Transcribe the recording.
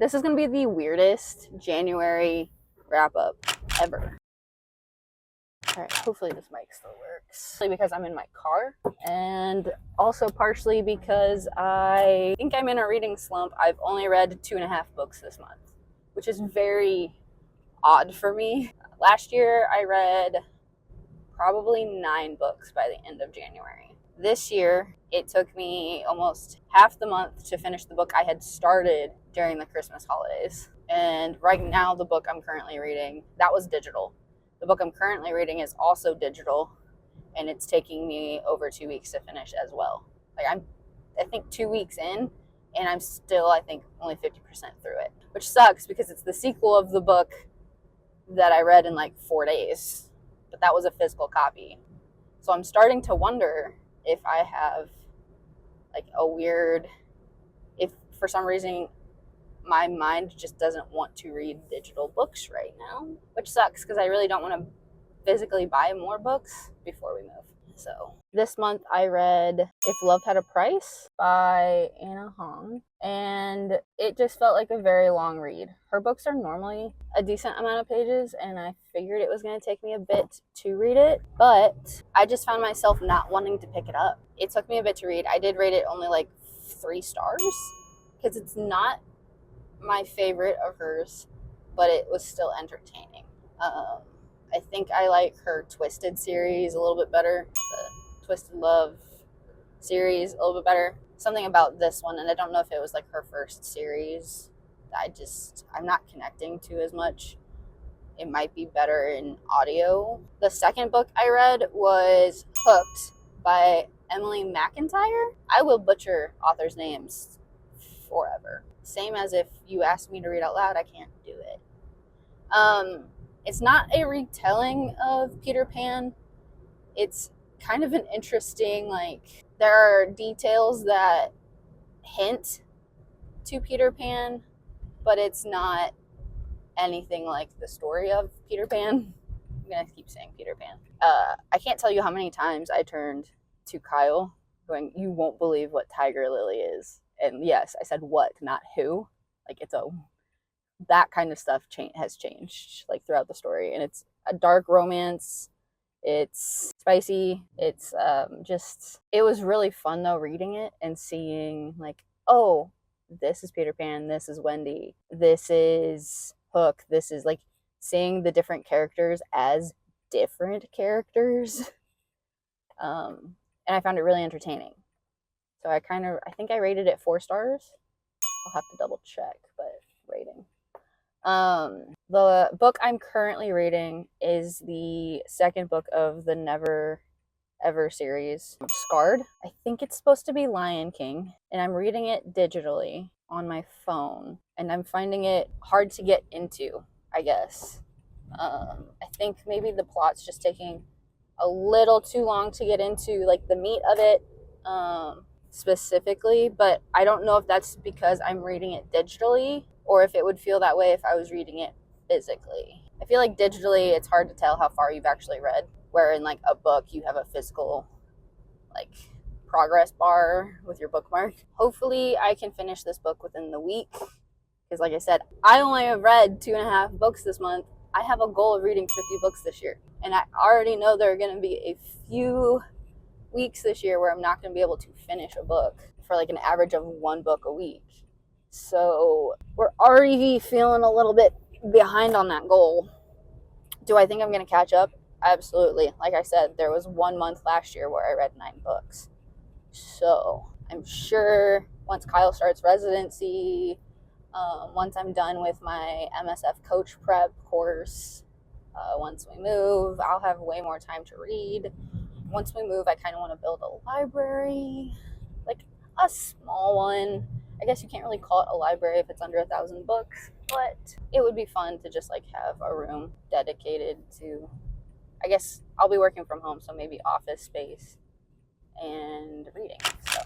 This is going to be the weirdest January wrap-up ever. All right, hopefully this mic still works. Because I'm in my car, and also partially because I think I'm in a reading slump. I've only read 2.5 books this month, which is very odd for me. Last year, I read probably 9 books by the end of January. This year, it took me almost half the month to finish the book I had started during the Christmas holidays. And right now, the book I'm currently reading, that was digital. The book I'm currently reading is also digital, and it's taking me over 2 weeks to finish as well. Like I think 2 weeks in, and I'm still, I think, only 50% through it, which sucks because it's the sequel of the book that I read in like 4 days, but that was a physical copy. So I'm starting to wonder if I have like a weird, if for some reason my mind just doesn't want to read digital books right now, which sucks because I really don't want to physically buy more books before we move. So this month I read If Love Had a Price by Anna Hong, and it just felt like a very long read. Her books are normally a decent amount of pages, and I figured it was going to take me a bit to read it, but I just found myself not wanting to pick it up. It took me a bit to read. I did rate it only like 3 stars because it's not my favorite of hers, but it was still entertaining. I think I like her Twisted series a little bit better, the Twisted Love series a little bit better. Something about this one, and I don't know if it was like her first series, I'm not connecting to as much. It might be better in audio. The second book I read was Hooked by Emily McIntyre. I will butcher authors' names forever. Same as if you asked me to read out loud, I can't do it. It's not a retelling of Peter Pan. It's kind of an interesting, like, there are details that hint to Peter Pan, but it's not anything like the story of Peter Pan. I'm gonna keep saying Peter Pan. I can't tell you how many times I turned to Kyle going, "You won't believe what Tiger Lily is." And yes, I said what, not who. Like, that kind of stuff has changed like throughout the story, and it's a dark romance. It's spicy. It's it was really fun though reading it and seeing like, oh, this is Peter Pan, this is Wendy, this is Hook, this is like seeing the different characters as different characters. And I found it really entertaining. So I think I rated it 4 stars. I'll have to double check, but rating. The book I'm currently reading is the second book of the Never Ever series, Scarred. I think it's supposed to be Lion King, and I'm reading it digitally on my phone, and I'm finding it hard to get into, I guess. I think maybe the plot's just taking a little too long to get into, like the meat of it, specifically, but I don't know if that's because I'm reading it digitally or if it would feel that way if I was reading it physically. I feel like digitally it's hard to tell how far you've actually read, where in like a book you have a physical like progress bar with your bookmark. Hopefully I can finish this book within the week, because like I said, I only have read 2.5 books this month. I have a goal of reading 50 books this year, and I already know there are going to be a few weeks this year where I'm not going to be able to finish a book for like an average of 1 book a week. So we're already feeling a little bit behind on that goal. Do I think I'm going to catch up? Absolutely. Like I said, there was 1 month last year where I read 9 books. So I'm sure once Kyle starts residency, once I'm done with my MSF coach prep course, once we move, I'll have way more time to read. Once we move, I kind of want to build a library, like a small one. I guess you can't really call it a library if it's under 1,000 books, but it would be fun to just like have a room dedicated to, I guess I'll be working from home, so maybe office space and reading. So